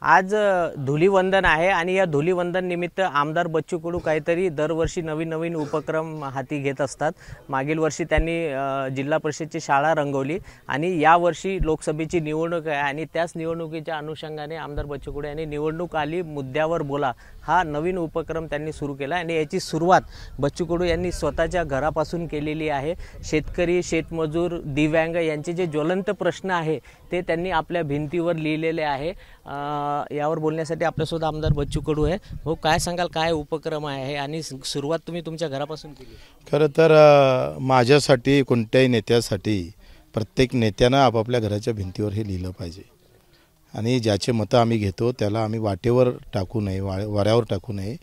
आज धुलीवंदन आहे आणि या धुलीवंदन निमित्त आमदार बच्चू कडू काहीतरी दरवर्षी नवीन उपक्रम हाती घेत असतात। मागील वर्षी त्यांनी जिल्हा परिषदेची शाळा रंगवली आणि यावर्षी लोकसभेची निवडणूक आहे आणि त्याच निवडणुकीच्या अनुषंगाने आमदार बच्चू कडू यांनी निवडणूक आली मुद्द्यावर बोला हा नवीन उपक्रम त्यांनी सुरू केला आणि याची सुरुवात बच्चू कडू यांनी स्वतःच्या घरापासून केलेली आहे। शेतकरी, शेतमजूर, दिव्यांग यांचे जे ज्वलंत प्रश्न आहे ते त्यांनी आपल्या भिंतीवर लिहिलेले आहे। यावर बोलण्यासाठी आपल्यासोबत आमदार बच्चू कडू आहे। हो, काय सांगाल, काय उपक्रम आहे आणि सुरुवात तुम्ही तुमच्या घरापासून केली? खरं तर माझ्यासाठी, कोणत्याही नेत्यासाठी प्रत्येक नेत्यानं आपापल्या घराच्या भिंतीवर हे लिहिलं पाहिजे आणि ज्याचे मतं आम्ही घेतो त्याला आम्ही वाटेवर टाकू नये, वाऱ्यावर टाकू नये।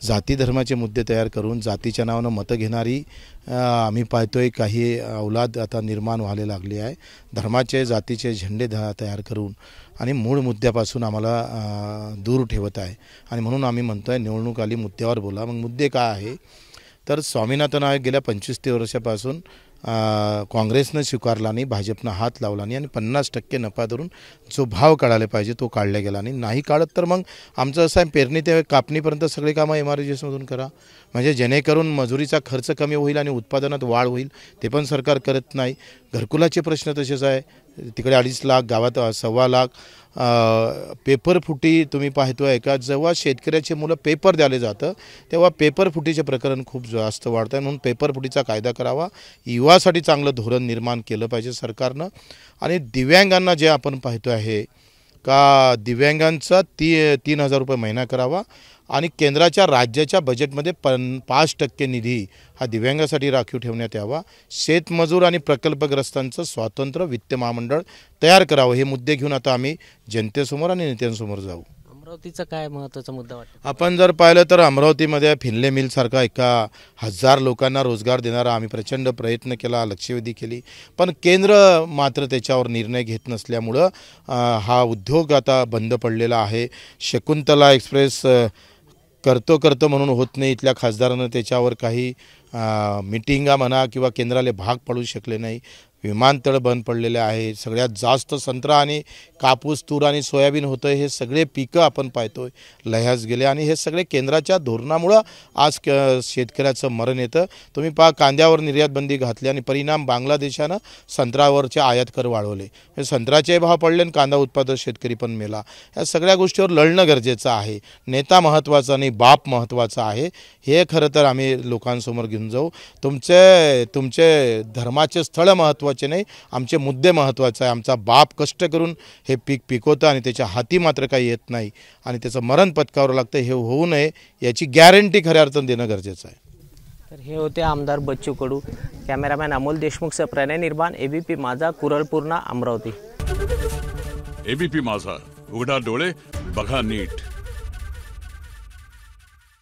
जाती धर्माचे मुद्दे तयार करून जातीच्या नावानं मतं घेणारी आम्ही पाहतोय काही औलाद आता निर्माण व्हायला लागली आहे। धर्माचे, जातीचे झेंडे तयार करून आणि मूळ मुद्द्यापासून आम्हाला दूर ठेवत आहे आणि म्हणून आम्ही म्हणतोय निवडणूक आली मुद्द्यावर बोला। मग मुद्दे काय आहे तर स्वामीनाथन आयोग गेल्या 25-30 वर्षापासून काँग्रेसनं स्वीकारला नाही, भाजपनं हात लावला नाही आणि 50% नफा धरून जो भाव काढायला पाहिजे तो काढला गेला नाही। नाही काढत तर मग आमचं असं आहे, पेरणी ते कापणीपर्यंत सगळे कामं MRGSमधून करा, म्हणजे जेणेकरून मजुरीचा खर्च कमी होईल आणि उत्पादनात वाढ होईल। ते पण सरकार करत नाही। घरकुलाचे प्रश्न तसेच आहे, तिकडे 2.5 लाख, गावात 1.25 लाख पेपर फुटी तुम्ही पाहतोय का? जेव्हा शेतकऱ्याचे मुलं पेपर द्यायला जातं तेव्हा पेपर फुटीचे प्रकरण खूप जास्त वाढत आहे। म्हणून पेपर फुटीचा कायदा करावा, युवासाठी चांगलं धोरण निर्माण केलं पाहिजे सरकारनं। आणि दिव्यांगांना जे आपण पाहतो आहे का दिव्यांगांचा 3,000 रुपये महिना करावा आणि केंद्राच्या राज्याच्या बजेटमध्ये 5% निधी हा दिव्यांगासाठी राखीव ठेवण्यात यावा। शेतमजूर आणि प्रकल्पग्रस्तांचं स्वतंत्र वित्त महामंडळ तयार करावं। हे मुद्दे घेऊन आता आम्ही जनतेसमोर आणि नेत्यांसमोर जाऊ। अमरावतीचा काय महत्त्वाचा मुद्दा वाटतो? आपण जर पाहिलं तर अमरावतीमध्ये फिनले मिलसारखा 1,000 लोकांना रोजगार देणारा आम्ही प्रचंड प्रयत्न केला, लक्षवेधी केली, पण केंद्र मात्र त्याच्यावर निर्णय घेत नसल्यामुळं हा उद्योग आता बंद पडलेला आहे। शकुंतला एक्सप्रेस करतो म्हणून होत नाही। इथल्या खासदारानं त्याच्यावर काही मीटिंगा म्हणा किंवा केंद्राला भाग पडू शकले नाही। विमानतळ बंद पडलेले आहे। सगळ्यात जास्त संत्रा आणि कापूस, तूर आणि सोयाबीन होतं, हे सगळे पिकं आपण पाहतोय लह्यास गेले आणि हे सगळे केंद्राच्या धोरणामुळं आज शेतकऱ्याचं मरण येतं। तुम्ही पहा, कांद्यावर निर्यात बंदी घातली आणि परिणाम बांगलादेशानं संत्र्यावरचे आयात कर वाढवले, हे संत्र्याचे भाव पडले आणि कांदा उत्पादक शेतकरी पण मेला। या सगळ्या गोष्टीवर लढणं गरजेचं आहे। नेता महत्त्वाचा नाही, बाप महत्त्वाचा आहे। हे खरं तर आम्ही लोकांसमोर घेऊन जाऊ। तुमचे धर्माचे स्थळ महत्त्वाचे नाही, आमचे मुद्दे महत्त्वाचे आहे। आमचा बाप कष्ट करून हे पीक पिकवतं आणि त्याच्या हाती मात्र काही येत नाही आणि त्याचं मरण पत्करावं लागतं। हे होऊ नये याची गॅरंटी खऱ्या अर्थानं देणं गरजेचं आहे। तर हे होते आमदार बच्चू कडू। कॅमेरामॅन अमोल देशमुखसह प्रणय निर्माण, ABP माझा, कुरळपूर्णा, अमरावती। ABP माझा, उघडा डोळे बघा नीट।